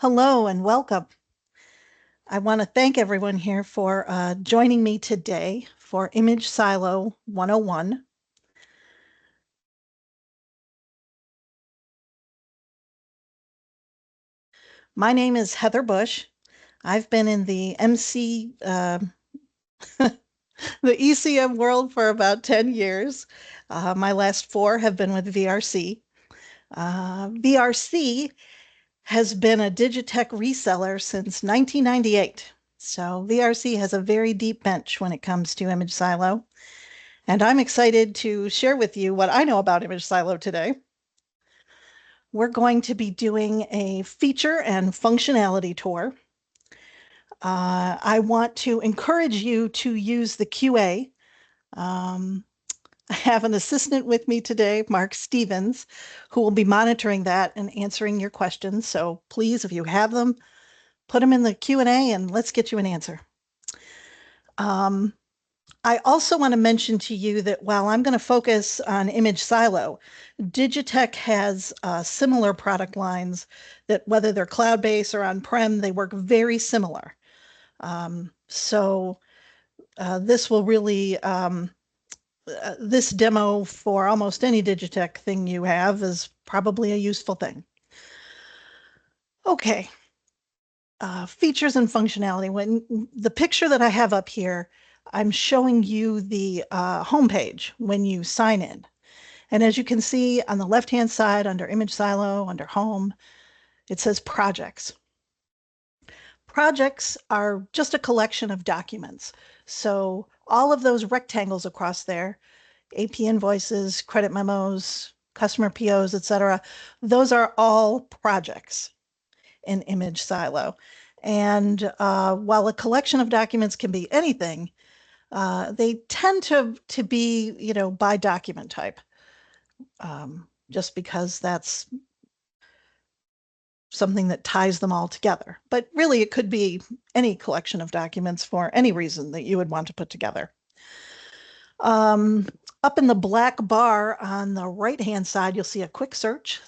Hello and welcome. I want to thank everyone here for joining me today for ImageSilo 101. My name is Heather Bush. I've been in the the ECM world for about 10 years. My last 4 have been with VRC. VRC has been a Digitech reseller since 1998. So VRC has a very deep bench when it comes to ImageSilo. And I'm excited to share with you what I know about ImageSilo today. We're going to be doing a feature and functionality tour. I want to encourage you to use the QA. I have an assistant with me today, Mark Stevens, who will be monitoring that and answering your questions. So please, if you have them, put them in the Q&A and let's get you an answer. I also want to mention to you that while I'm going to focus on ImageSilo, Digitech has similar product lines that whether they're cloud-based or on-prem, they work very similar. So this will really, this demo for almost any Digitech thing you have is probably a useful thing. Okay, features and functionality. When the picture that I have up here, I'm showing you the homepage when you sign in. And as you can see on the left-hand side under ImageSilo, under Home, it says Projects. Projects are just a collection of documents. So all of those rectangles across there, AP invoices, credit memos, customer POs, etc., those are all projects in ImageSilo. And while a collection of documents can be anything, they tend to be, by document type, just because that's something that ties them all together. But really, it could be any collection of documents for any reason that you would want to put together. Up in the black bar on the right-hand side, you'll see a quick search.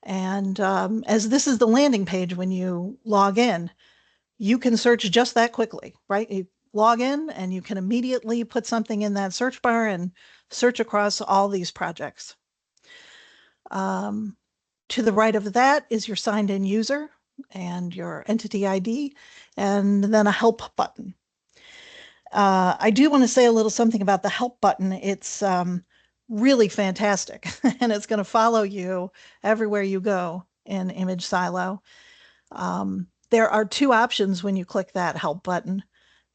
And as this is the landing page when you log in, you can search just that quickly, right? You log in and you can immediately put something in that search bar and search across all these projects. To the right of that is your signed in user and your entity ID, and then a help button. I do want to say a little something about the help button. It's really fantastic, and it's going to follow you everywhere you go in ImageSilo. There are 2 options when you click that help button.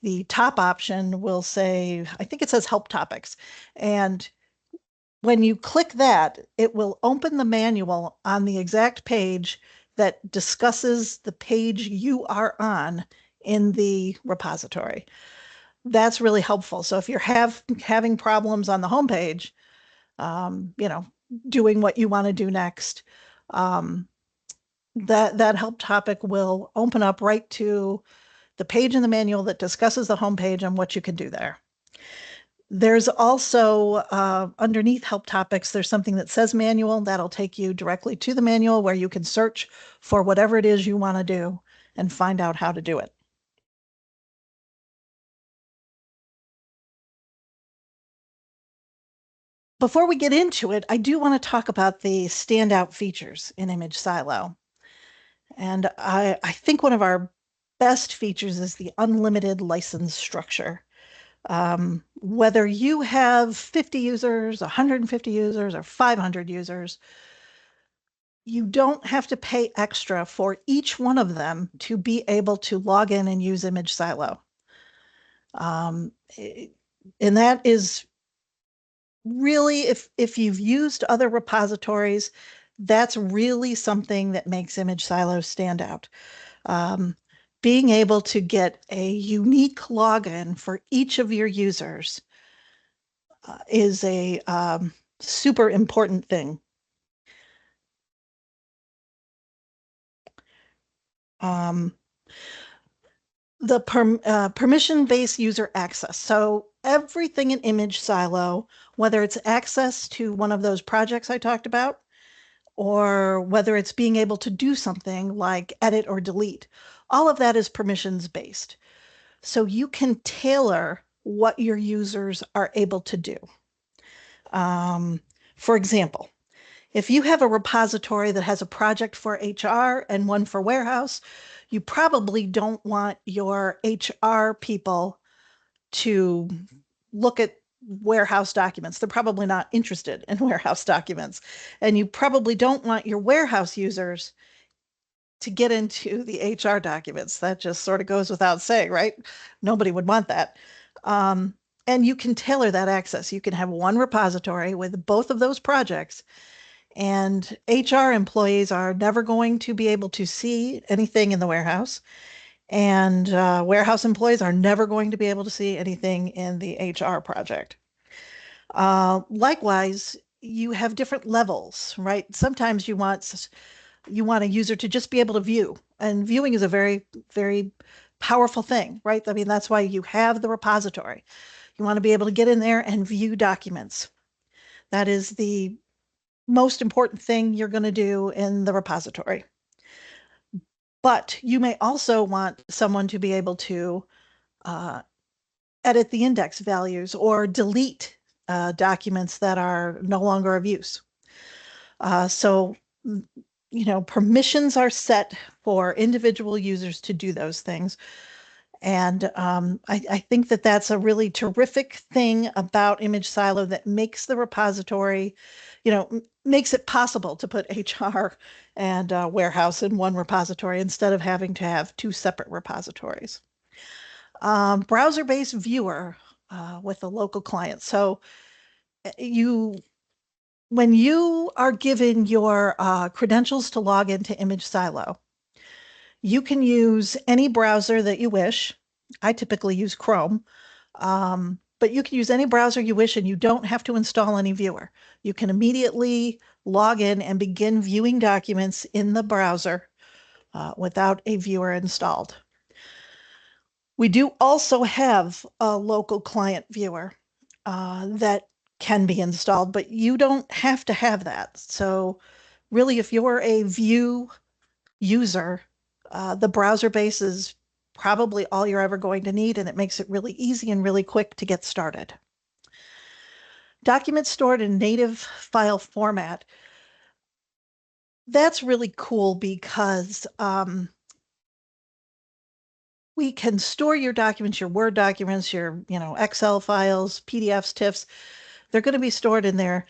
The top option will say, I think it says help topics. And when you click that, it will open the manual on the exact page that discusses the page you are on in the repository. That's really helpful. So if you're having problems on the homepage, doing what you want to do next, that help topic will open up right to the page in the manual that discusses the homepage and what you can do there. There's also underneath help topics, there's something that says manual. That'll take you directly to the manual where you can search for whatever it is you want to do and find out how to do it. Before we get into it, I do want to talk about the standout features in ImageSilo. And I think one of our best features is the unlimited license structure. Whether you have 50 users, 150 users, or 500 users, you don't have to pay extra for each one of them to be able to log in and use ImageSilo. And that is really, if you've used other repositories, that's really something that makes ImageSilo stand out. Being able to get a unique login for each of your users is a super important thing. The permission-based user access. So everything in ImageSilo, whether it's access to one of those projects I talked about, or whether it's being able to do something like edit or delete. All of that is permissions based. So you can tailor what your users are able to do. Um, for example, if you have a repository that has a project for HR and one for warehouse, you probably don't want your HR people to look at warehouse documents. They're probably not interested in warehouse documents. And you probably don't want your warehouse users to get into the HR documents. That just sort of goes without saying, right? Nobody would want that. Um, and you can tailor that access. You can have one repository with both of those projects, and HR employees are never going to be able to see anything in the warehouse. And warehouse employees are never going to be able to see anything in the HR project. Likewise, you have different levels, right? Sometimes you want a user to just be able to view, and viewing is a very, very powerful thing, right? I mean, that's why you have the repository. You want to be able to get in there and view documents. That is the most important thing you're going to do in the repository. But you may also want someone to be able to uh, edit the index values or delete documents that are no longer of use. So, permissions are set for individual users to do those things. And I think that that's a really terrific thing about ImageSilo that makes the repository, makes it possible to put HR and warehouse in one repository instead of having to have two separate repositories. Browser-based viewer with a local client. So when you are given your credentials to log into ImageSilo, you can use any browser that you wish. I typically use Chrome, but you can use any browser you wish, and you don't have to install any viewer. You can immediately log in and begin viewing documents in the browser without a viewer installed. We do also have a local client viewer that can be installed, but you don't have to have that. So really, if you're a view user, the browser base is probably all you're ever going to need, and it makes it really easy and really quick to get started. Documents stored in native file format. That's really cool because we can store your documents, your Word documents, your Excel files, PDFs, TIFFs. They're going to be stored in their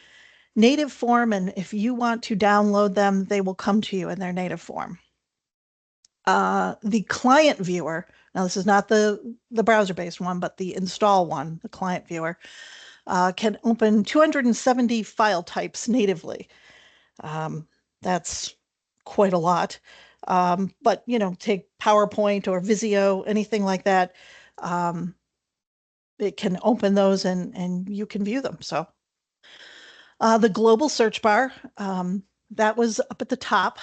native form, and if you want to download them, they will come to you in their native form. The client viewer, now this is not the browser-based one, but the install one, the client viewer, can open 270 file types natively. That's quite a lot. But take PowerPoint or Visio, anything like that. It can open those and you can view them. So the global search bar, that was up at the top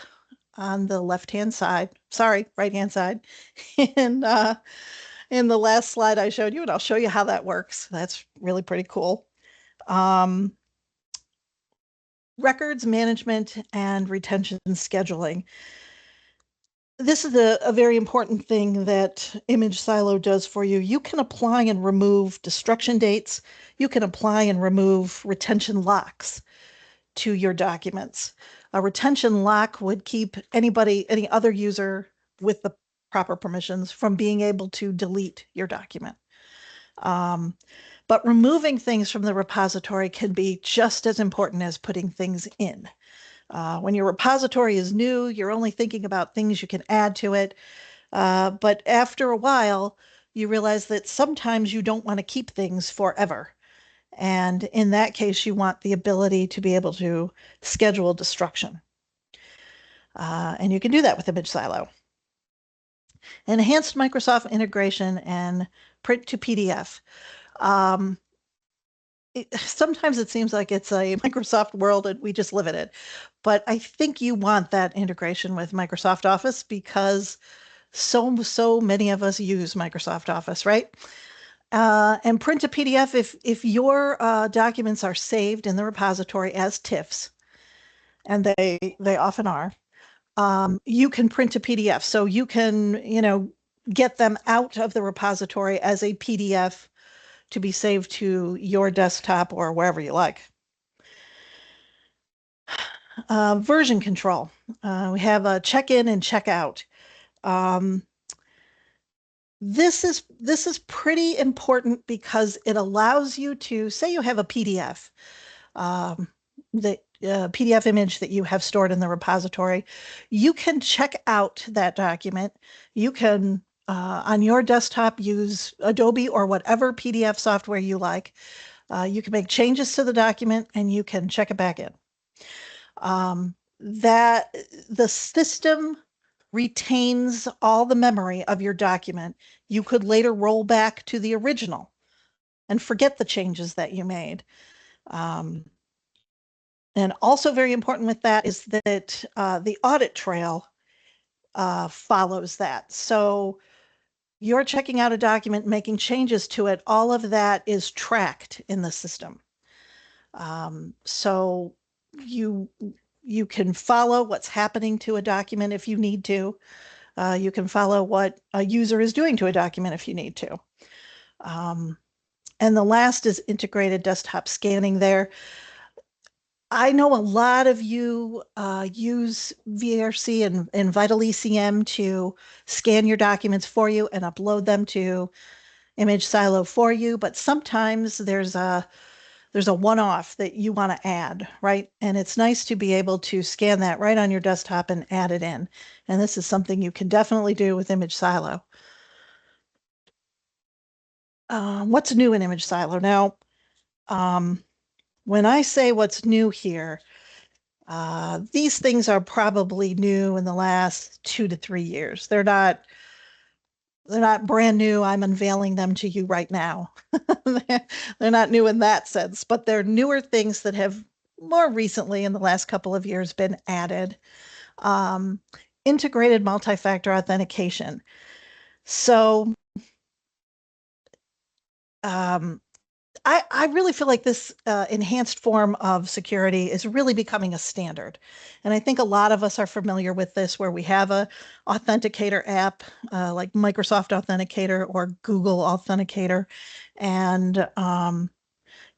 on the left-hand side. Sorry, right-hand side. And in the last slide I showed you, and I'll show you how that works. That's really pretty cool. Records management and retention scheduling. This is a very important thing that ImageSilo does for you. You can apply and remove destruction dates. You can apply and remove retention locks to your documents. A retention lock would keep any other user with the proper permissions from being able to delete your document. But removing things from the repository can be just as important as putting things in. When your repository is new, you're only thinking about things you can add to it. But after a while, you realize that sometimes you don't want to keep things forever. And in that case, you want the ability to be able to schedule destruction. And you can do that with ImageSilo. Enhanced Microsoft integration and print to PDF. Sometimes it seems like it's a Microsoft world and we just live in it. But I think you want that integration with Microsoft Office because so many of us use Microsoft Office, right? And print to PDF, if your documents are saved in the repository as TIFFs, and they often are. You can print a PDF, so you can, get them out of the repository as a PDF to be saved to your desktop or wherever you like. Version control. We have a check-in and check-out. This is pretty important because it allows you to say you have a PDF, the PDF image that you have stored in the repository. You can check out that document. You can on your desktop use Adobe or whatever PDF software you like. You can make changes to the document and you can check it back in. That the system retains all the memory of your document. You could later roll back to the original and forget the changes that you made. And also very important with that is that the audit trail follows that. So you're checking out a document, making changes to it, all of that is tracked in the system. So you can follow what's happening to a document if you need to. You can follow what a user is doing to a document if you need to. And the last is integrated desktop scanning there. I know a lot of you use VRC and VitalECM to scan your documents for you and upload them to ImageSilo for you, but sometimes there's a one-off that you want to add, right? And it's nice to be able to scan that right on your desktop and add it in. And this is something you can definitely do with ImageSilo. What's new in ImageSilo? Now, when I say what's new here, these things are probably new in the last 2 to 3 years. They're not brand new. I'm unveiling them to you right now. They're not new in that sense, but they're newer things that have more recently in the last couple of years been added. Integrated multi-factor authentication. So I really feel like this enhanced form of security is really becoming a standard. And I think a lot of us are familiar with this where we have a authenticator app like Microsoft Authenticator or Google Authenticator. And,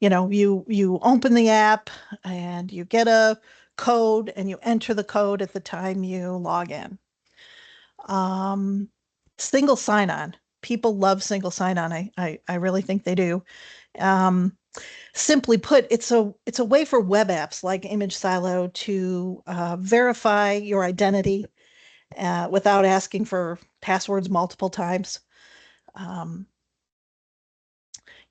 you open the app and you get a code and you enter the code at the time you log in. Single sign-on. People love single sign-on. I really think they do. Simply put, it's a way for web apps like ImageSilo to verify your identity without asking for passwords multiple times.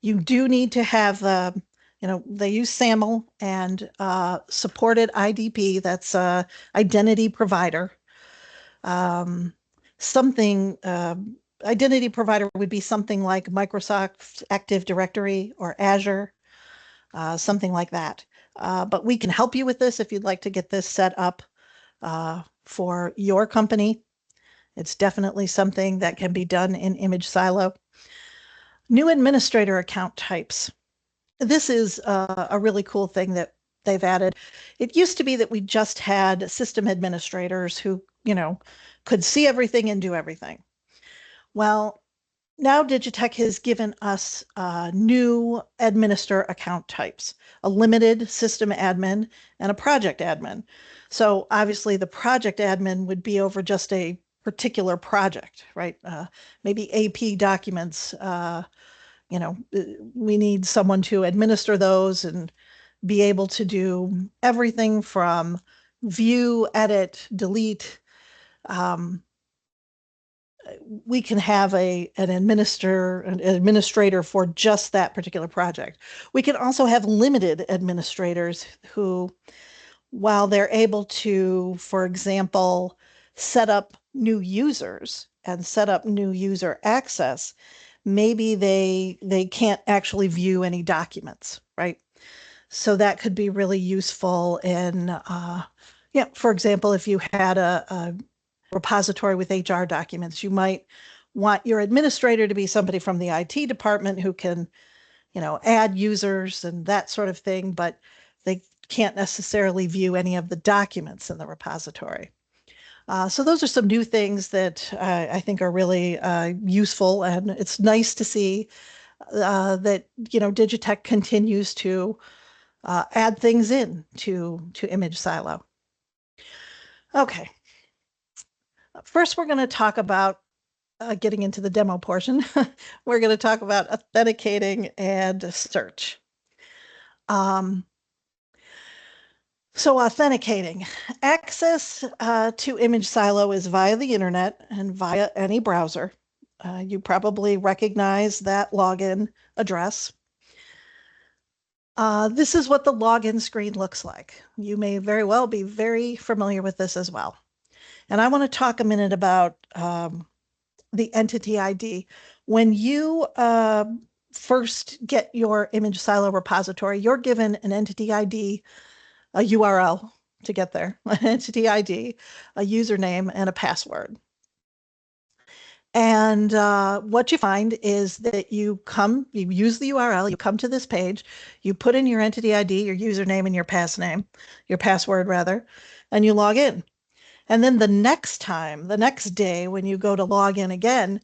You do need to have, they use SAML and supported IDP, that's identity provider. Identity provider would be something like Microsoft Active Directory or Azure, something like that. But we can help you with this if you'd like to get this set up for your company. It's definitely something that can be done in ImageSilo. New administrator account types. This is a really cool thing that they've added. It used to be that we just had system administrators who, could see everything and do everything. Well, now Digitech has given us new administer account types, a limited system admin and a project admin. So obviously the project admin would be over just a particular project, right? Maybe AP documents, we need someone to administer those and be able to do everything from view, edit, delete. We can have an administrator for just that particular project. We can also have limited administrators who, while they're able to, for example, set up new users and set up new user access, maybe they can't actually view any documents, right? So that could be really useful in, for example, if you had a repository with HR documents, you might want your administrator to be somebody from the IT department who can, add users and that sort of thing, but they can't necessarily view any of the documents in the repository. So those are some new things that I think are really useful, and it's nice to see that Digitech continues to add things in to ImageSilo. Okay, first we're going to talk about getting into the demo portion. We're going to talk about authenticating and search. So authenticating. Access to ImageSilo is via the internet and via any browser. You probably recognize that login address. This is what the login screen looks like. You may very well be very familiar with this as well. And I want to talk a minute about the entity ID. When you first get your ImageSilo repository, you're given an entity ID, a URL to get there, an entity ID, a username, and a password. And what you find is that you use the URL, you come to this page, you put in your entity ID, your username, and your password rather, and you log in. And then the next day, when you go to log in again,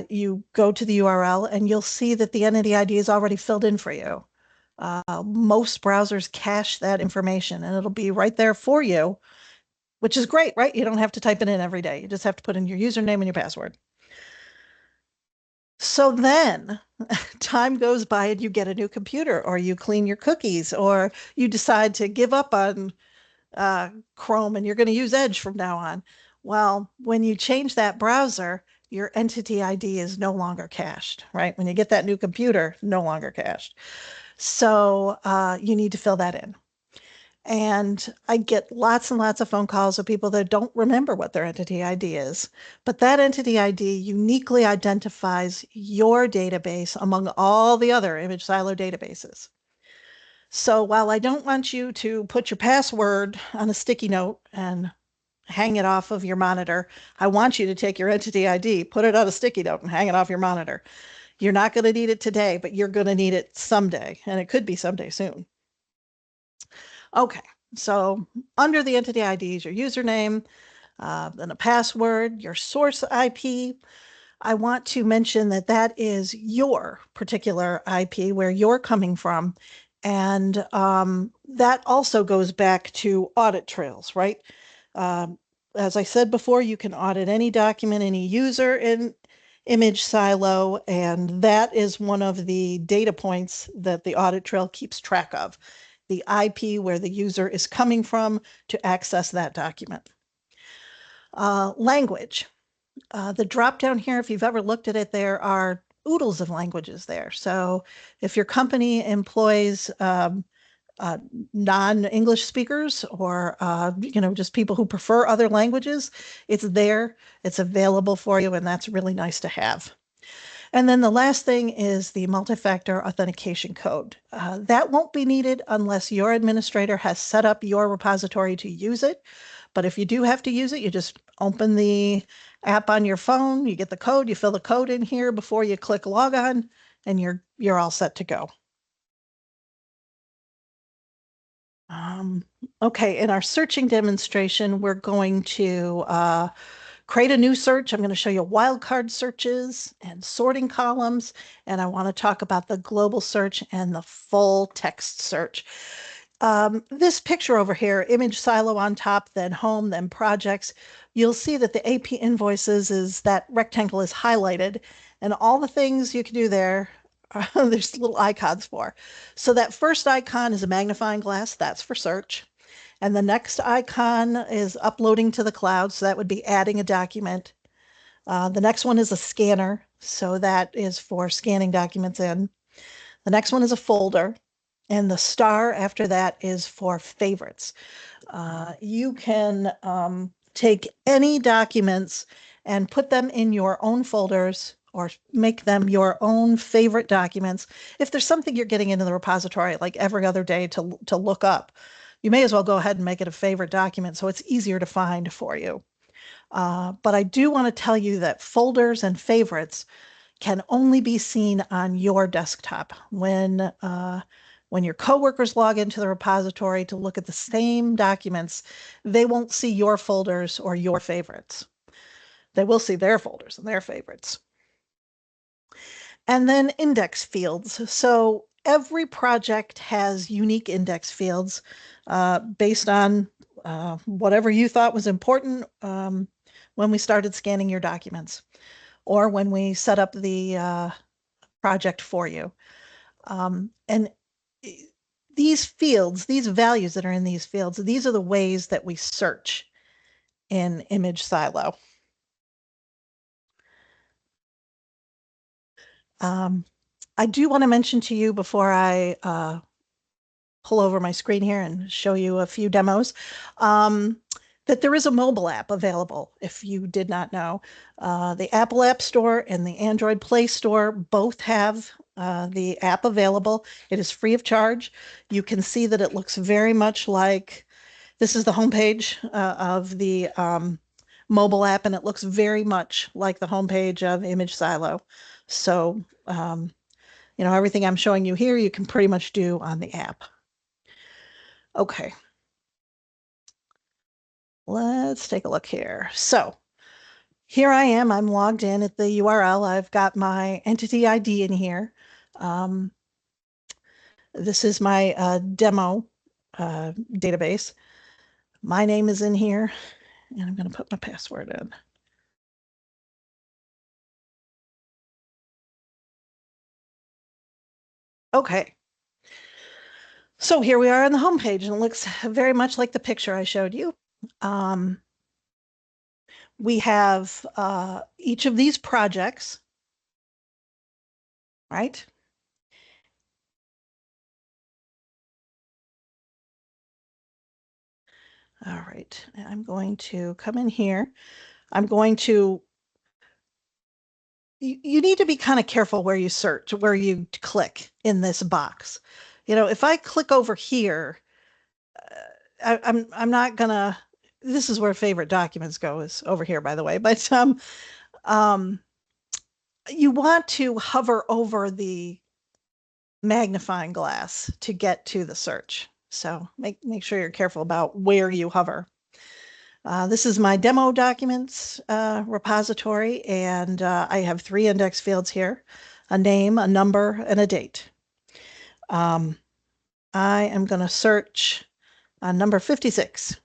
you go to the URL and you'll see that the entity ID is already filled in for you. Most browsers cache that information and it'll be right there for you, which is great, right? You don't have to type it in every day. You just have to put in your username and your password. So then time goes by and you get a new computer, or you clean your cookies, or you decide to give up on Chrome and you're going to use Edge from now on. Well, when you change that browser, your entity ID is no longer cached, right? When you get that new computer, no longer cached. So you need to fill that in. And I get lots and lots of phone calls of people that don't remember what their entity ID is. But that entity ID uniquely identifies your database among all the other ImageSilo databases. So while I don't want you to put your password on a sticky note and hang it off of your monitor, I want you to take your entity ID, put it on a sticky note, and hang it off your monitor. You're not going to need it today, but you're going to need it someday, and it could be someday soon. Okay, so under the entity IDs, your username, then a password, your source IP. I want to mention that that is your particular IP, where you're coming from. And that also goes back to audit trails, right? As I said before, you can audit any document, any user in ImageSilo, and that is one of the data points that the audit trail keeps track of, the IP where the user is coming from to access that document. Language. The drop down here, if you've ever looked at it, there are oodles of languages there. So if your company employs non-English speakers, or just people who prefer other languages, it's there, it's available for you, and that's really nice to have. And then the last thing is the multi-factor authentication code. That won't be needed unless your administrator has set up your repository to use it. But if you do have to use it, you just open the app on your phone, you get the code, you fill the code in here before you click log on, and you're all set to go. Okay, in our searching demonstration, we're going to create a new search. I'm going to show you wildcard searches and sorting columns, and I want to talk about the global search and the full text search. This picture over here, ImageSilo on top, then home, then projects, you'll see that the AP invoices is that rectangle is highlighted, and all the things you can do there, there's little icons for. So that first icon is a magnifying glass, that's for search. And the next icon is uploading to the cloud, so that would be adding a document. The next one is a scanner, so that is for scanning documents in. The next one is a folder, and the star after that is for favorites. You can take any documents and put them in your own folders, or make them your own favorite documents. If there's something you're getting into the repository like every other day to look up, you may as well go ahead and make it a favorite document so it's easier to find for you. But I do want to tell you that folders and favorites can only be seen on your desktop. When When your coworkers log into the repository to look at the same documents, they won't see your folders or your favorites. They will see their folders and their favorites. And then index fields. So every project has unique index fields based on whatever you thought was important when we started scanning your documents or when we set up the project for you. And these fields, these values that are in these fields, these are the ways that we search in ImageSilo. I do want to mention to you before I pull over my screen here and show you a few demos that there is a mobile app available if you did not know. The Apple App Store and the Android Play Store both have the app available. It is free of charge. You can see that it looks very much like this is the homepage of the mobile app, and it looks very much like the homepage of ImageSilo. So, everything I'm showing you here, you can pretty much do on the app. Okay. Let's take a look here. So here I am. I'm logged in at the URL. I've got my entity ID in here. This is my demo database. My name is in here, and I'm going to put my password in. Okay. So here we are on the homepage, and it looks very much like the picture I showed you. We have each of these projects, right? All right, I'm going to come in here. I'm going to, you need to be kind of careful where you search, where you click in this box. If I click over here, I'm not gonna, this is where favorite documents go, is over here, by the way, but you want to hover over the magnifying glass to get to the search. So make sure you're careful about where you hover. This is my demo documents repository, and I have 3 index fields here, a name, a number, and a date. I am going to search on number 56.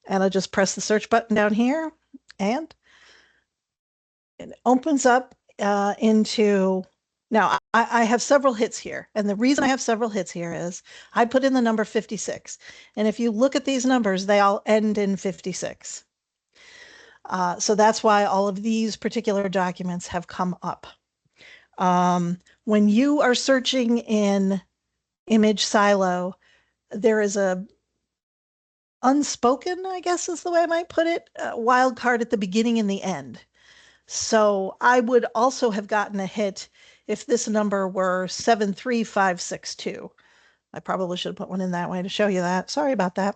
And I'll just press the search button down here, and it opens up into, now I have several hits here. And the reason I have several hits here is I put in the number 56. And if you look at these numbers, they all end in 56. So that's why all of these particular documents have come up. When you are searching in ImageSilo, there is a unspoken, I guess is the way I might put it, wild card at the beginning and the end. So I would also have gotten a hit if this number were 73562. I probably should have put one in that way to show you that. Sorry about that.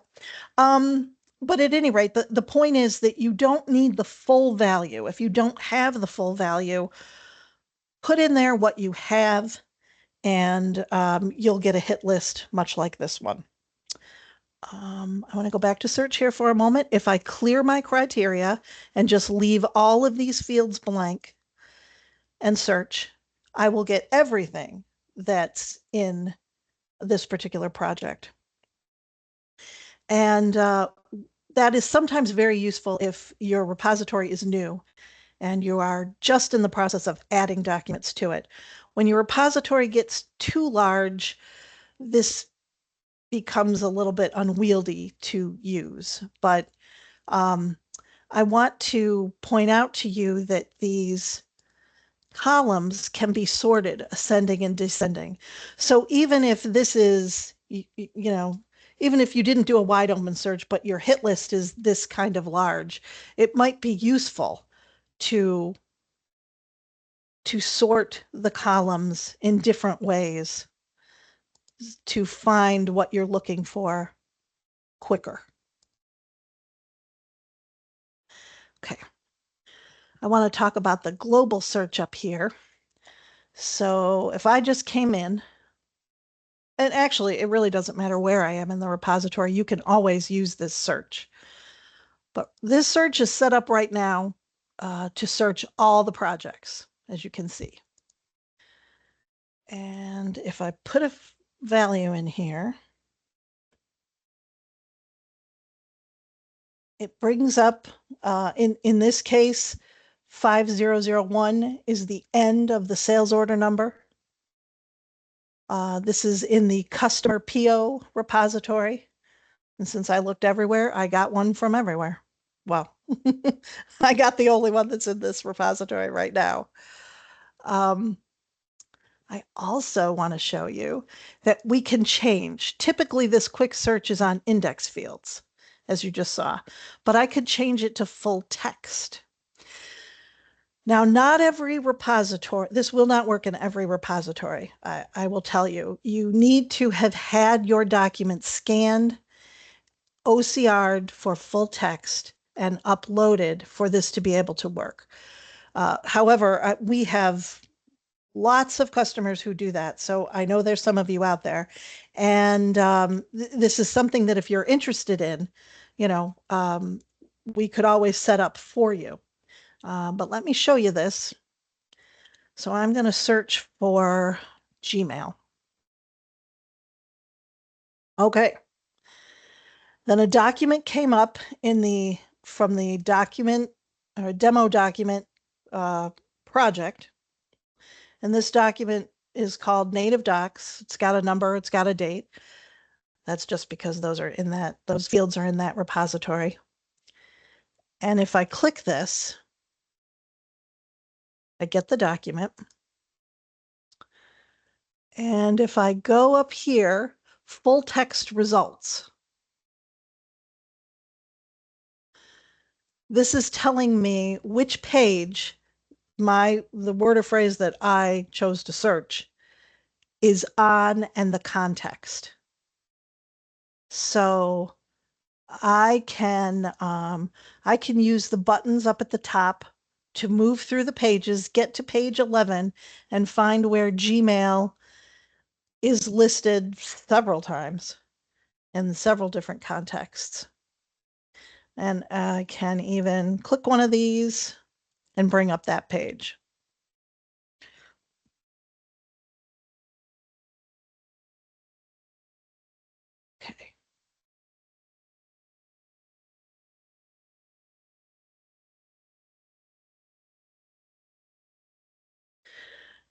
But at any rate, the point is that you don't need the full value. If you don't have the full value, put in there what you have, and you'll get a hit list much like this one. I want to go back to search here for a moment. If I clear my criteria and just leave all of these fields blank and search, I will get everything that's in this particular project. And that is sometimes very useful if your repository is new and you are just in the process of adding documents to it. When your repository gets too large, this becomes a little bit unwieldy to use. But I want to point out to you that these columns can be sorted ascending and descending. So even if this is, even if you didn't do a wide open search, but your hit list is this kind of large, it might be useful to sort the columns in different ways to find what you're looking for quicker. Okay. I want to talk about the global search up here. So if I just came in And actually, it really doesn't matter where I am in the repository. You can always use this search. But this search is set up right now to search all the projects, as you can see. And if I put a value in here, it brings up, in this case, 5001 is the end of the sales order number. This is in the customer PO repository. And since I looked everywhere, I got one from everywhere. Well, I got the only one that's in this repository right now. I also want to show you that we can change. Typically, this quick search is on index fields, as you just saw, but I could change it to full text. Now, not every repository, this will not work in every repository. I will tell you, you need to have had your document scanned, OCR'd for full text, and uploaded for this to be able to work. However, we have lots of customers who do that. So I know there's some of you out there. And this is something that if you're interested in, we could always set up for you. But let me show you this. So I'm going to search for Gmail. Okay. Then a document came up from the document or demo document project. And this document is called Native Docs. It's got a number, it's got a date. That's just because those fields are in that repository. And if I click this, I get the document. And if I go up here, full text results, this is telling me which page the word or phrase that I chose to search is on and the context. So I can use the buttons up at the top to move through the pages, get to page 11, and find where Gmail is listed several times in several different contexts. And I can even click one of these and bring up that page. Okay.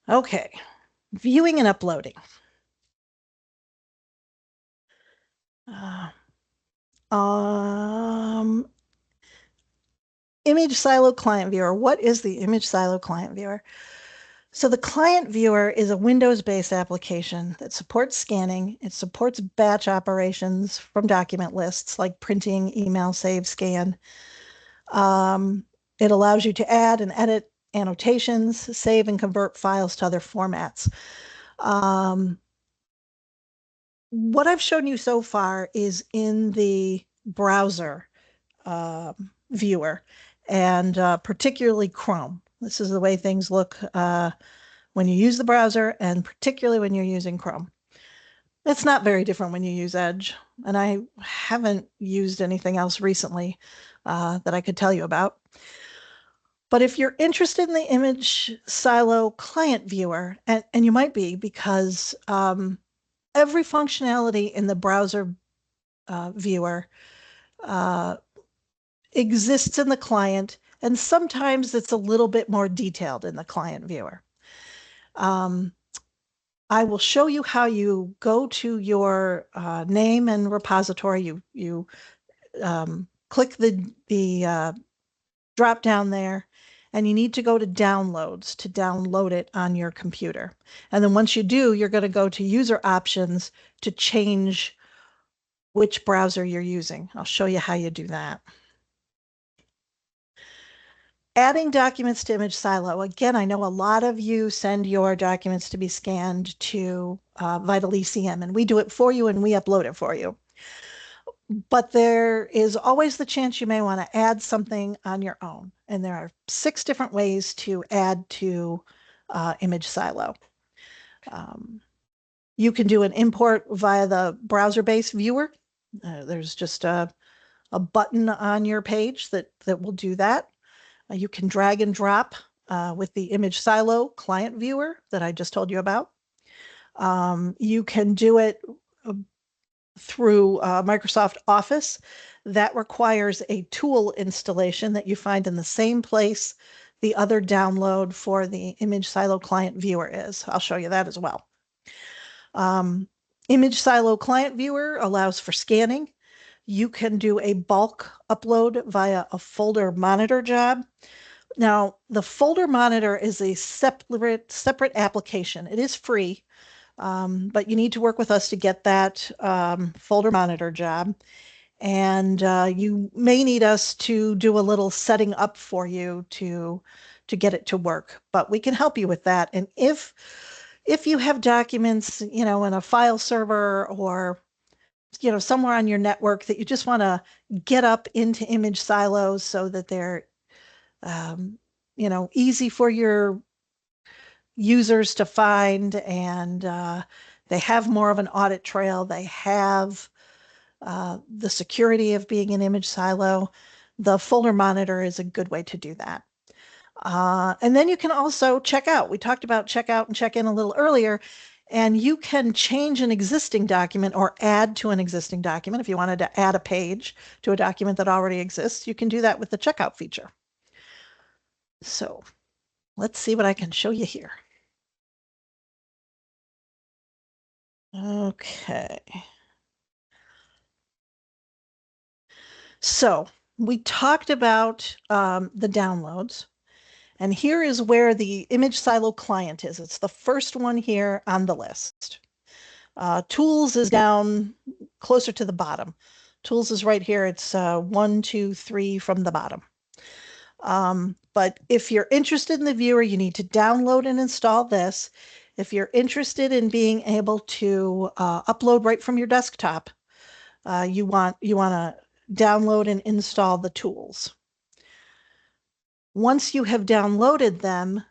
Okay, viewing and uploading. ImageSilo Client Viewer. What is the ImageSilo Client Viewer? So the client viewer is a Windows-based application that supports scanning. It supports batch operations from document lists like printing, email, save, scan. It allows you to add and edit annotations, save and convert files to other formats. What I've shown you so far is in the browser viewer, and particularly Chrome. This is the way things look when you use the browser, and particularly when you're using Chrome. It's not very different when you use Edge, and I haven't used anything else recently that I could tell you about. But if you're interested in the ImageSilo client viewer, and you might be, because every functionality in the browser viewer exists in the client, and sometimes it's a little bit more detailed in the client viewer. I will show you how you go to your name and repository. You click the drop down there, and you need to go to downloads to download it on your computer. And then once you do, you're going to go to user options to change which browser you're using. I'll show you how you do that. Adding documents to ImageSilo. Again, I know a lot of you send your documents to be scanned to VitalECM, and we do it for you and we upload it for you. But there is always the chance you may want to add something on your own. And there are 6 different ways to add to ImageSilo. You can do an import via the browser-based viewer. There's just a button on your page that will do that. You can drag and drop with the ImageSilo client viewer that I just told you about. You can do it through Microsoft Office. That requires a tool installation that you find in the same place the other download for the ImageSilo client viewer is. I'll show you that as well. ImageSilo client viewer allows for scanning. You can do a bulk upload via a folder monitor job. Now, the folder monitor is a separate application. It is free, but you need to work with us to get that folder monitor job. And you may need us to do a little setting up for you to get it to work, but we can help you with that. And if you have documents, in a file server or somewhere on your network that you just want to get up into ImageSilos so that they're easy for your users to find, and they have more of an audit trail. They have the security of being an ImageSilo. The folder monitor is a good way to do that. And then you can also check out. We talked about check out and check in a little earlier, and you can change an existing document or add to an existing document. If you wanted to add a page to a document that already exists, you can do that with the checkout feature. So let's see what I can show you here. Okay. So we talked about the downloads, and here is where the ImageSilo client is. It's the first one here on the list. Tools is down closer to the bottom. Tools is right here. It's 1, 2, 3 from the bottom. But if you're interested in the viewer, you need to download and install this. If you're interested in being able to upload right from your desktop, you want to download and install the tools. Once you have downloaded them,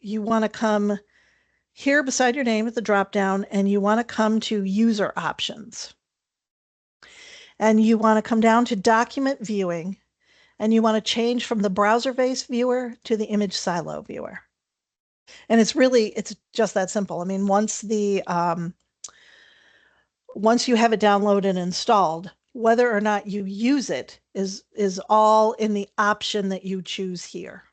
you want to come here beside your name at the drop down, and you want to come to user options. And you want to come down to document viewing, and you want to change from the browser-based viewer to the ImageSilo viewer. And it's just that simple. I mean, once you have it downloaded and installed, whether or not you use it is all in the option that you choose here.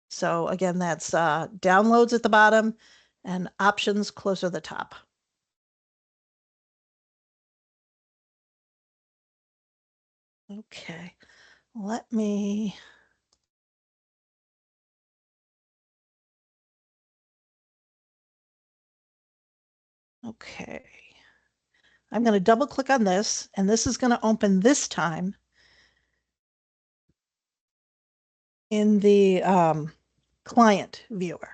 So again, that's downloads at the bottom and options closer to the top. Okay, let me. Okay. I'm going to double click on this, and this is going to open this time in the client viewer.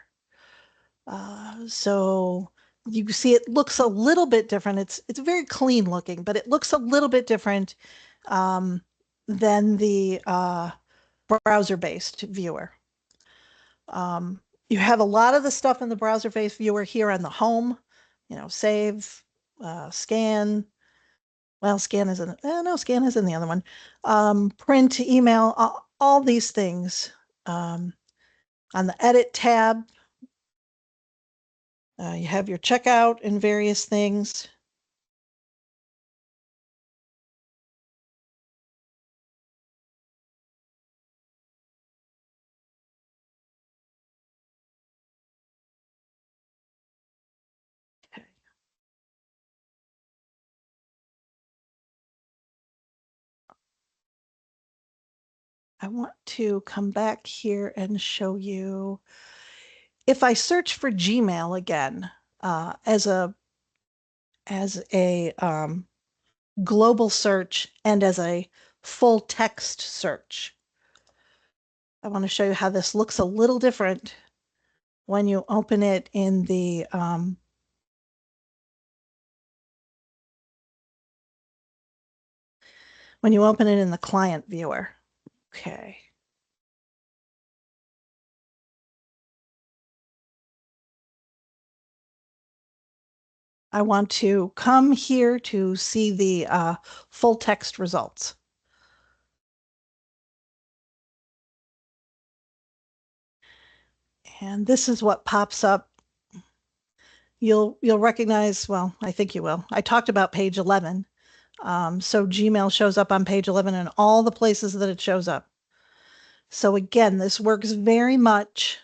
So you see it looks a little bit different. It's very clean looking, but it looks a little bit different than the browser-based viewer. You have a lot of the stuff in the browser-based viewer here on the home, save, scan. Well, scan isn't, no, scan is in the other one. Print, email, all these things. On the edit tab, you have your checkout and various things. I want to come back here and show you. If I search for Gmail again as a global search and as a full text search, I want to show you how this looks a little different when you open it in the client viewer. Okay. I want to come here to see the full text results. And this is what pops up. You'll recognize, well, I think you will. I talked about page 11. So Gmail shows up on page 11 and all the places that it shows up. So again, this works very much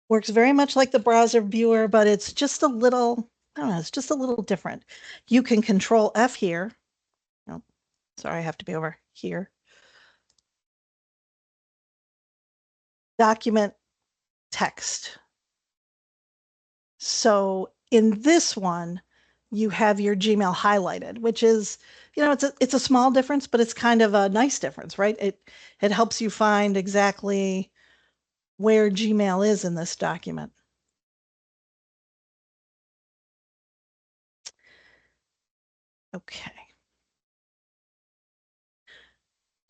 like the browser viewer, but it's just a little, I don't know, it's just a little different. You can control F here. Oh, sorry, I have to be over here. Document text. So in this one, you have your Gmail highlighted, which is, it's a small difference, but it's kind of a nice difference, right? It helps you find exactly where Gmail is in this document. Okay.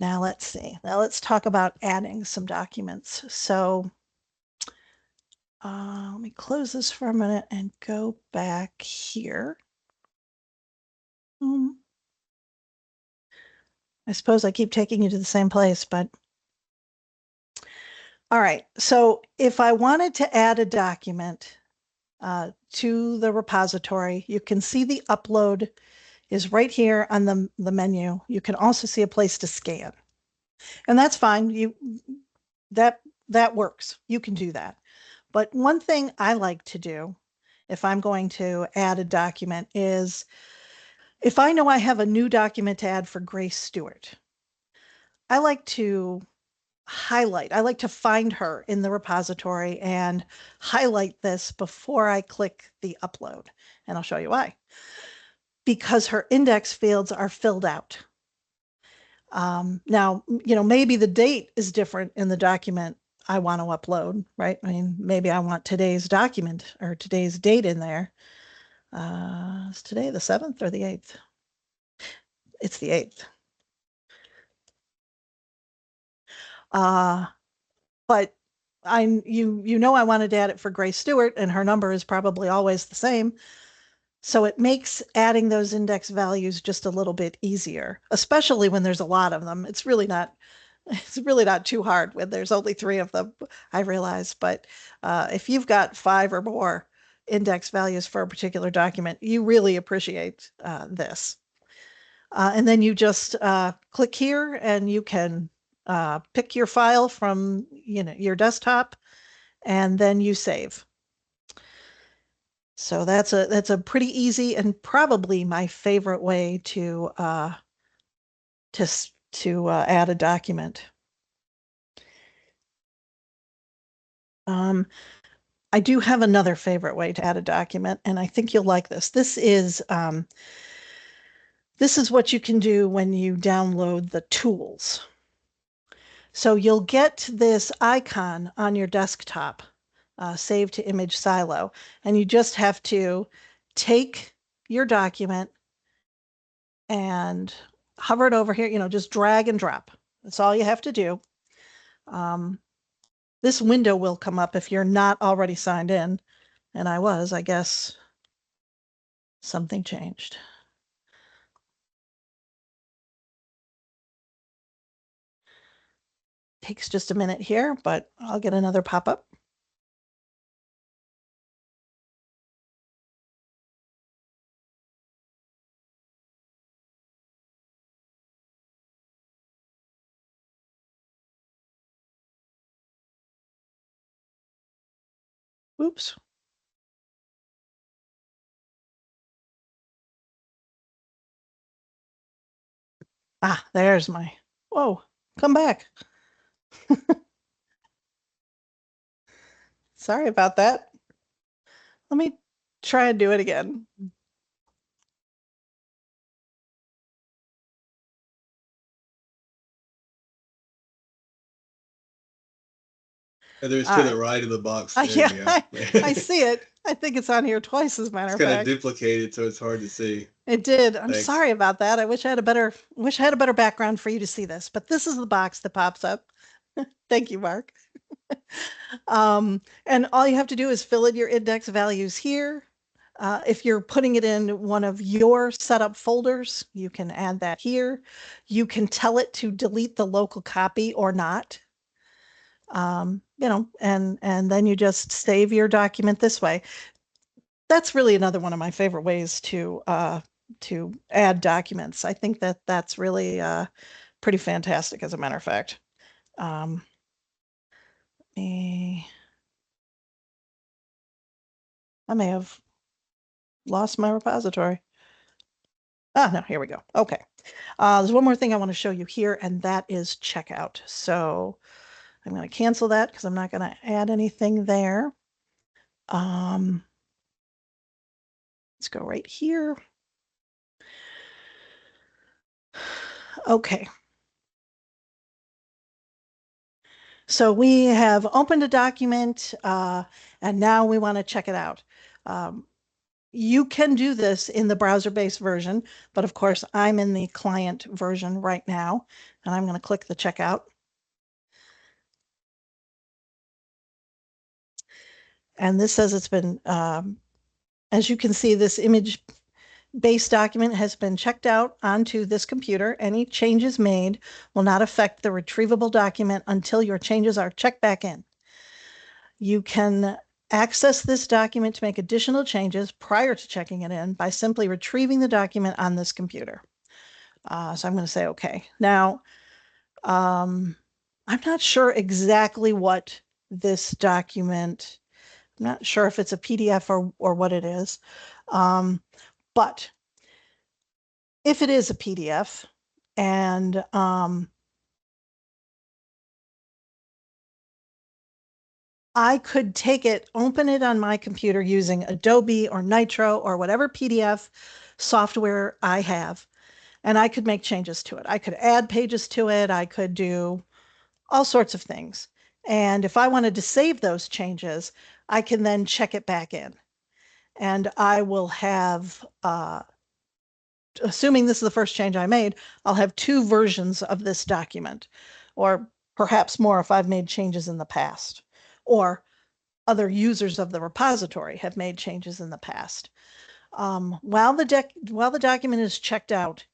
Now let's see. Now let's talk about adding some documents. So let me close this for a minute and go back here. I suppose I keep taking you to the same place, but all right. So if I wanted to add a document to the repository, you can see the upload is right here on the menu. You can also see a place to scan. And that's fine. That works. You can do that. But one thing I like to do if I'm going to add a document is if I know I have a new document to add for Grace Stewart, I like to I like to find her in the repository and highlight this before I click the upload. And I'll show you why. Because her index fields are filled out. Now, maybe the date is different in the document I want to upload, right? I mean, maybe I want today's document or today's date in there. Is today the 7th or the 8th? It's the 8th. But I wanted to add it for Grace Stewart, and her number is probably always the same. So it makes adding those index values just a little bit easier, especially when there's a lot of them. It's really not too hard when there's only 3 of them, I realize. But if you've got 5 or more index values for a particular document, you really appreciate this. And then you just click here and you can pick your file from your desktop and then you save. So that's a pretty easy and probably my favorite way to add a document. I do have another favorite way to add a document, and I think you'll like this. This is what you can do when you download the tools. So you'll get this icon on your desktop, saved to ImageSilo, and you just have to take your document and hover it over here, just drag and drop. That's all you have to do. This window will come up if you're not already signed in, and I guess something changed. Takes just a minute here, but I'll get another pop-up. Oops. Ah, there's my, whoa, come back. Sorry about that. Let me try and do it again. There's to the right of the box. Yeah, I see it. I think it's on here twice, as a matter of It's kind fact. of duplicated, so it's hard to see. It did. I'm Thanks. sorry about that. I wish I had a better background for you to see this, but this is the box that pops up. Thank you, Mark. And all you have to do is fill in your index values here. If you're putting it in one of your setup folders, you can add that here. You can tell it to delete the local copy or not. And then you just save your document this way. That's really another one of my favorite ways to add documents. I think that that's really pretty fantastic, as a matter of fact. I may have lost my repository. Ah, no, here we go. Okay. There's one more thing I want to show you here, and that is checkout. So I'm going to cancel that because I'm not going to add anything there. Let's go right here. Okay. So we have opened a document, and now we want to check it out. You can do this in the browser-based version, but of course I'm in the client version right now, and I'm going to click the checkout. And this says it's been, as you can see, this image-based document has been checked out onto this computer. Any changes made will not affect the retrievable document until your changes are checked back in. You can access this document to make additional changes prior to checking it in by simply retrieving the document on this computer. So I'm going to say okay. Now, I'm not sure exactly what this document, I'm not sure if it's a PDF or what it is. But if it is a PDF and I could take it, open it on my computer using Adobe or Nitro or whatever PDF software I have, and I could make changes to it. I could add pages to it. I could do all sorts of things. And if I wanted to save those changes, I can then check it back in. And I will have, assuming this is the first change I made, I'll have two versions of this document, or perhaps more if I've made changes in the past, or other users of the repository have made changes in the past. While the document is checked out,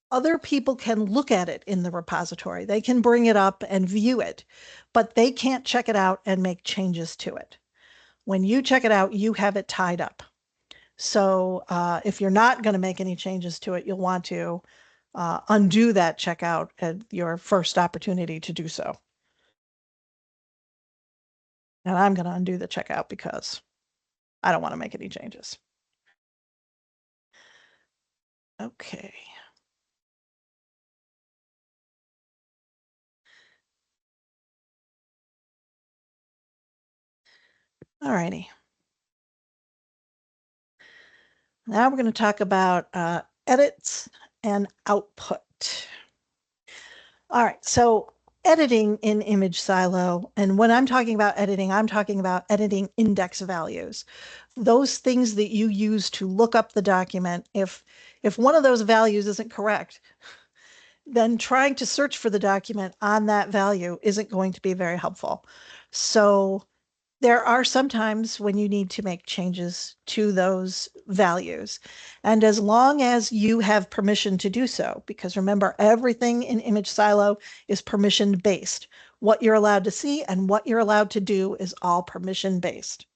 other people can look at it in the repository. They can bring it up and view it, but they can't check it out and make changes to it. When you check it out, you have it tied up. So if you're not going to make any changes to it, you'll want to undo that checkout at your first opportunity to do so. And I'm going to undo the checkout because I don't want to make any changes. Okay. All righty. Now we're going to talk about edits and output. All right, so editing in ImageSilo, and when I'm talking about editing, I'm talking about editing index values. Those things that you use to look up the document. If one of those values isn't correct, then trying to search for the document on that value isn't going to be very helpful. So there are some times when you need to make changes to those values. And as long as you have permission to do so, because remember, everything in ImageSilo is permission based. What you're allowed to see and what you're allowed to do is all permission based.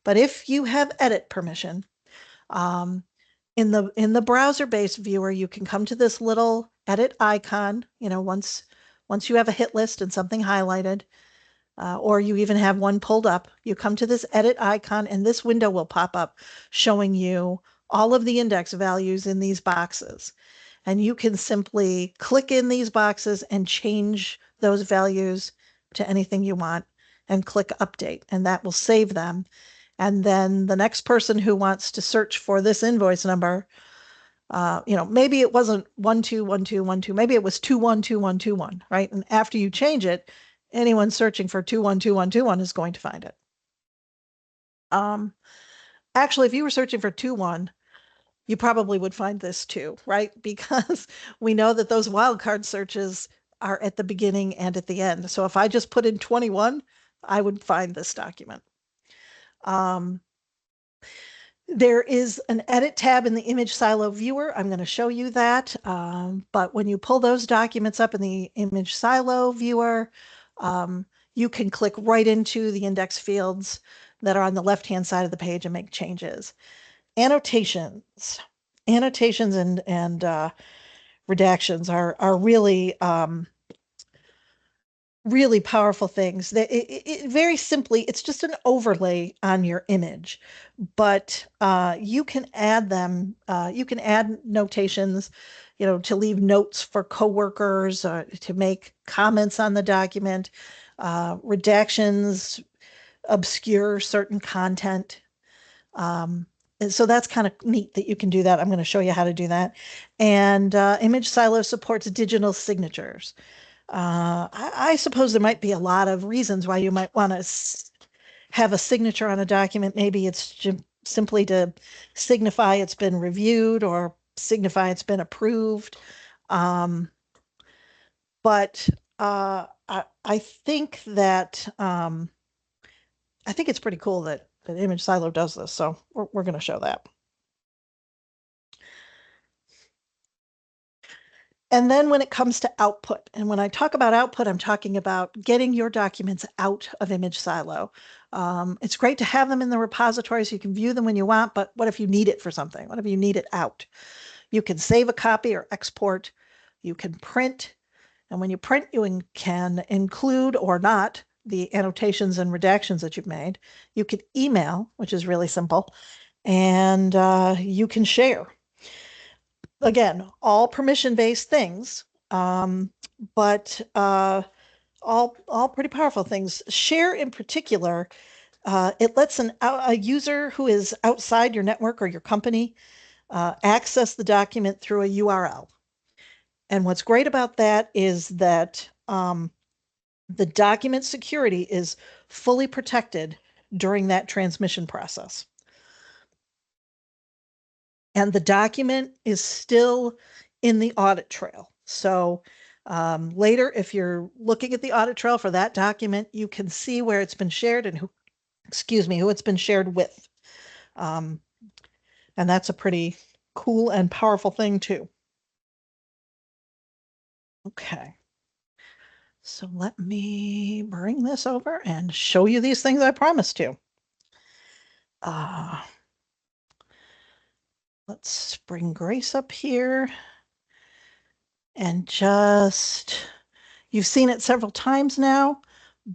But if you have edit permission, in the browser-based viewer, you can come to this little edit icon, once you have a hit list and something highlighted, or you even have one pulled up, you come to this edit icon and this window will pop up showing you all of the index values in these boxes. And you can simply click in these boxes and change those values to anything you want and click update, and that will save them. And then the next person who wants to search for this invoice number, maybe it wasn't 121212, maybe it was 212121, right? And after you change it, anyone searching for 212121 is going to find it. Actually, if you were searching for 21, you probably would find this too, right? Because we know that those wildcard searches are at the beginning and at the end. So if I just put in 21, I would find this document. There is an edit tab in the ImageSilo viewer. I'm going to show you that. But when you pull those documents up in the ImageSilo viewer, you can click right into the index fields that are on the left-hand side of the page and make changes. Annotations. Annotations and redactions are really really powerful things. Very simply, it's just an overlay on your image, but you can add them. You can add notations, to leave notes for coworkers, to make comments on the document. Redactions obscure certain content. And so that's kind of neat that you can do that. I'm going to show you how to do that. And ImageSilo supports digital signatures. I suppose there might be a lot of reasons why you might want to have a signature on a document. Maybe it's simply to signify it's been reviewed or signify it's been approved. But I think that I think it's pretty cool that ImageSilo does this. So we're going to show that. And then when it comes to output, and when I talk about output, I'm talking about getting your documents out of ImageSilo. It's great to have them in the repository so you can view them when you want, but what if you need it for something? What if you need it out? You can save a copy or export. You can print. And when you print, you can include or not the annotations and redactions that you've made. You can email, which is really simple, and you can share. Again, all permission-based things, but all pretty powerful things. Share in particular, it lets a user who is outside your network or your company access the document through a URL. And what's great about that is that the document security is fully protected during that transmission process. And the document is still in the audit trail. So later, if you're looking at the audit trail for that document, you can see where it's been shared and who it's been shared with. And that's a pretty cool and powerful thing too. Okay. So let me bring this over and show you these things I promised to. Let's bring Grace up here and you've seen it several times now,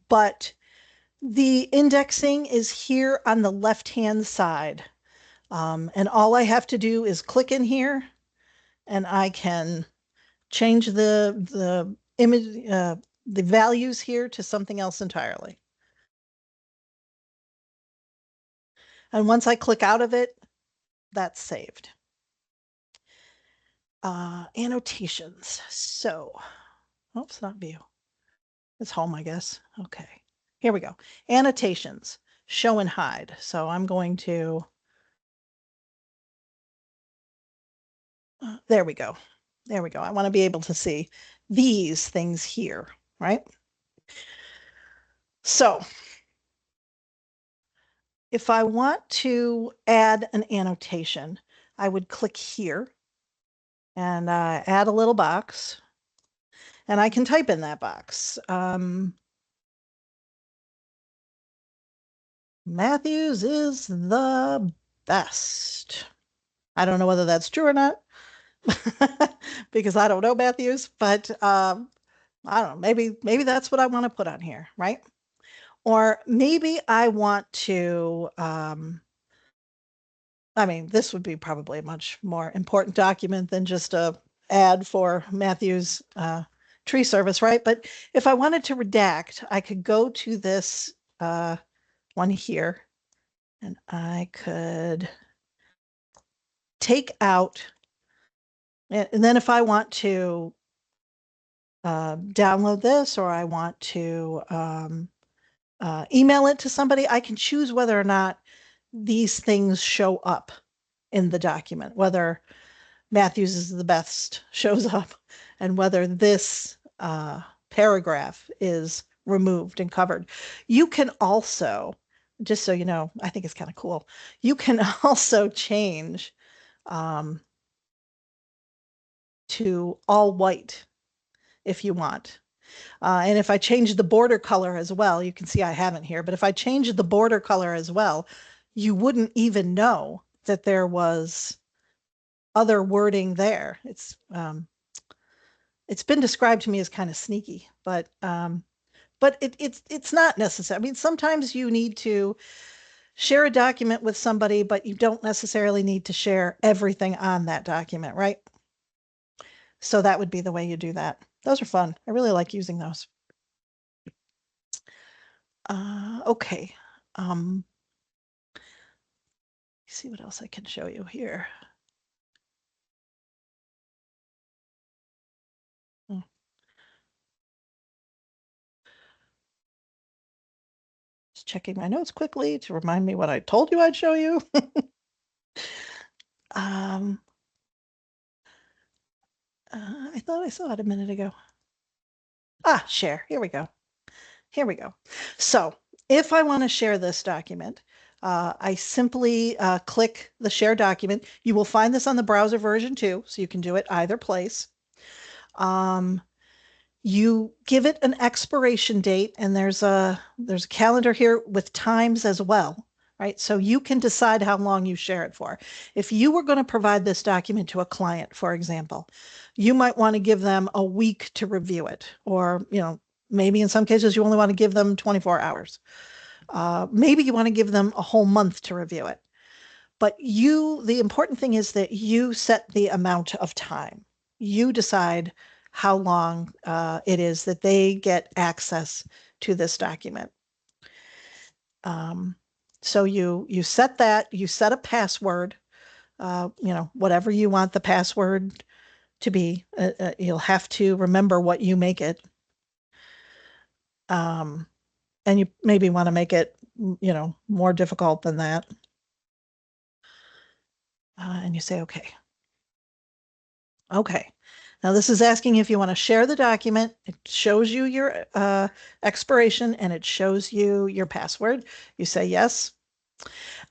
but the indexing is here on the left-hand side. And all I have to do is click in here and I can change the image, the values here to something else entirely. And once I click out of it, that's saved. Annotations. So, oops, not view. It's home, I guess. Okay, here we go. Annotations, show and hide. So I'm going to, there we go. There we go. I want to be able to see these things here, right? So if I want to add an annotation, I would click here and add a little box, and I can type in that box. Matthews is the best. I don't know whether that's true or not because I don't know Matthews, but I don't know, maybe that's what I want to put on here, right? Or maybe I want to, this would be probably a much more important document than just a ad for Matthew's tree service, right? But if I wanted to redact, I could go to this one here and I could take out, and then if I want to download this or I want to email it to somebody, I can choose whether or not these things show up in the document, whether Matthews is the best shows up and whether this paragraph is removed and covered. You can also just so you know, I think it's kind of cool. You can also change to all white if you want. And if I change the border color as well, you can see I haven't here, but if I change the border color as well, you wouldn't even know that there was other wording there. It's been described to me as kind of sneaky, but it's not necessary. I mean, sometimes you need to share a document with somebody, but you don't necessarily need to share everything on that document, right? So that would be the way you do that. Those are fun. I really like using those. Okay. See what else I can show you here. Hmm. Just checking my notes quickly to remind me what I told you I'd show you. I thought I saw it a minute ago. Share. Here we go. Here we go. So if I want to share this document, I simply click the share document. You will find this on the browser version too, so you can do it either place. You give it an expiration date, and there's a calendar here with times as well, right? So you can decide how long you share it for. If you were going to provide this document to a client, for example, you might want to give them a week to review it, or maybe in some cases you only want to give them 24 hours. Maybe you want to give them a whole month to review it. But the important thing is that you set the amount of time. You decide how long it is that they get access to this document. So you set that, you set a password, whatever you want the password to be. You'll have to remember what you make it. And you maybe want to make it, more difficult than that. And you say, okay. Okay. Now this is asking if you want to share the document. It shows you your expiration and it shows you your password. You say yes.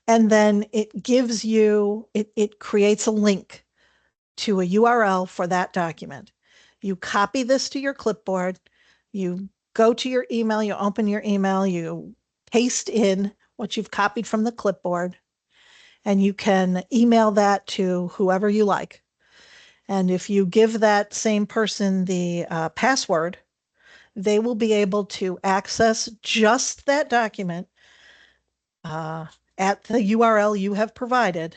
And then it gives you, it creates a link to a URL for that document. You copy this to your clipboard. You go to your email, you open your email, you paste in what you've copied from the clipboard, and you can email that to whoever you like. And if you give that same person the password, they will be able to access just that document at the URL you have provided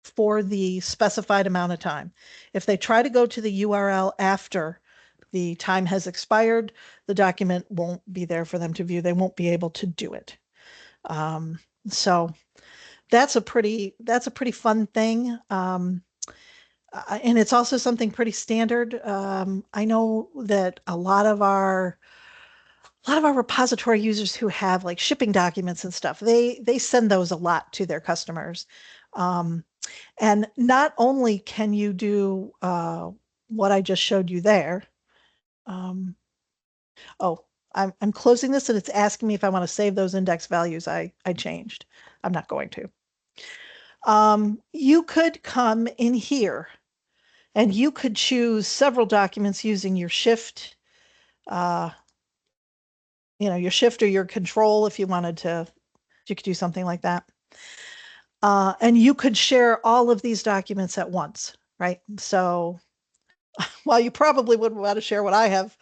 for the specified amount of time. If they try to go to the URL after the time has expired, the document won't be there for them to view. They won't be able to do it. So that's a pretty fun thing. And it's also something pretty standard. I know that a lot of our repository users who have like shipping documents and stuff, they send those a lot to their customers. And not only can you do what I just showed you there. Oh, I'm closing this and it's asking me if I want to save those index values I changed. I'm not going to. You could come in here and you could choose several documents using your shift, your shift or your control if you wanted to. You could do something like that. And you could share all of these documents at once, right? So while you probably wouldn't want to share what I have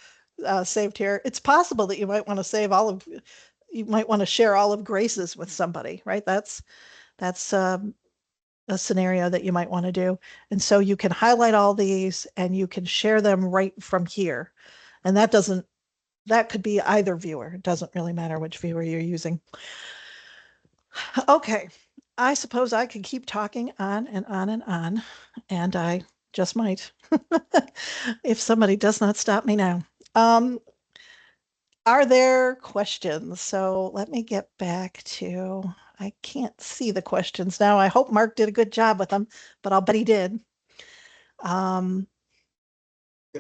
saved here, it's possible that you might want to share all of Grace's with somebody, right? That's a scenario that you might want to do. And so you can highlight all these and you can share them right from here. And that could be either viewer. It doesn't really matter which viewer you're using. Okay. I suppose I could keep talking on and on and on, and I just might if somebody does not stop me now. Are there questions? So let me get back to, I can't see the questions now. I hope Mark did a good job with them, but I'll bet he did. I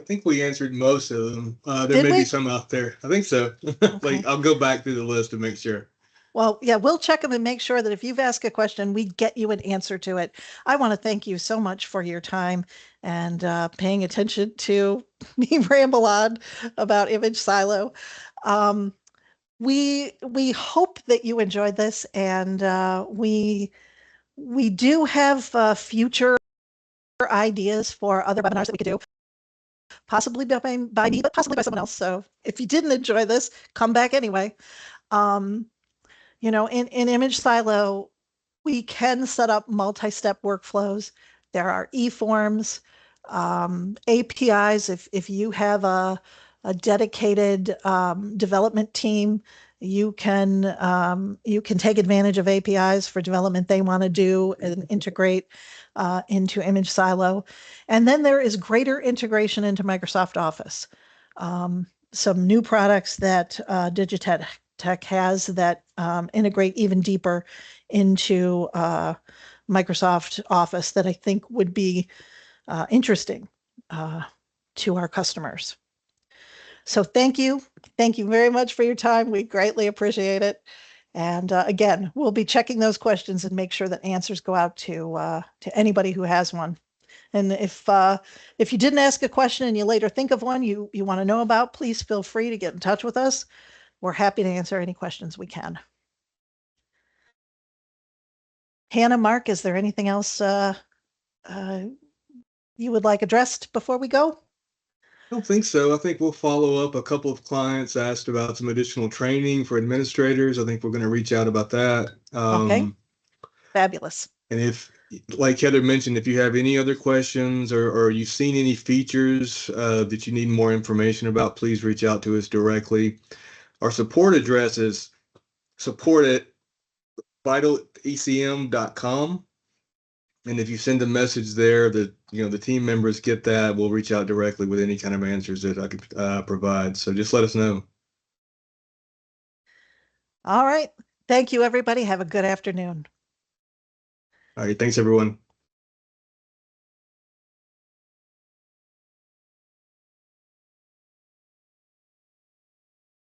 think we answered most of them. There Did may we? be some out there. I think so. Okay. I'll go back through the list to make sure. Well, yeah, we'll check them and make sure that if you've asked a question, we get you an answer to it. I want to thank you so much for your time and paying attention to me ramble on about ImageSilo. Um, we hope that you enjoyed this, and we do have future ideas for other webinars that we could do, possibly by me, but possibly by someone else. So if you didn't enjoy this, come back anyway. Um, in ImageSilo, we can set up multi-step workflows. There are e-forms, APIs. If you have a dedicated development team, you can take advantage of APIs for development they want to do and integrate into ImageSilo. And then there is greater integration into Microsoft Office. Some new products that Digitech has that integrate even deeper into Microsoft Office that I think would be interesting to our customers. So thank you. Thank you very much for your time. We greatly appreciate it. And again, we'll be checking those questions and make sure that answers go out to anybody who has one. And if you didn't ask a question and you later think of one you want to know about, please feel free to get in touch with us. We're happy to answer any questions we can. Hannah, Mark, is there anything else you would like addressed before we go? I don't think so. I think we'll follow up. A couple of clients asked about some additional training for administrators. I think we're going to reach out about that. Okay, fabulous. And if, like Heather mentioned, if you have any other questions or you've seen any features that you need more information about, please reach out to us directly. Our support address is support@VitalECM.com. And if you send a message there that, the team members get that, we'll reach out directly with any kind of answers that I could provide. So just let us know. All right. Thank you, everybody. Have a good afternoon. All right. Thanks, everyone.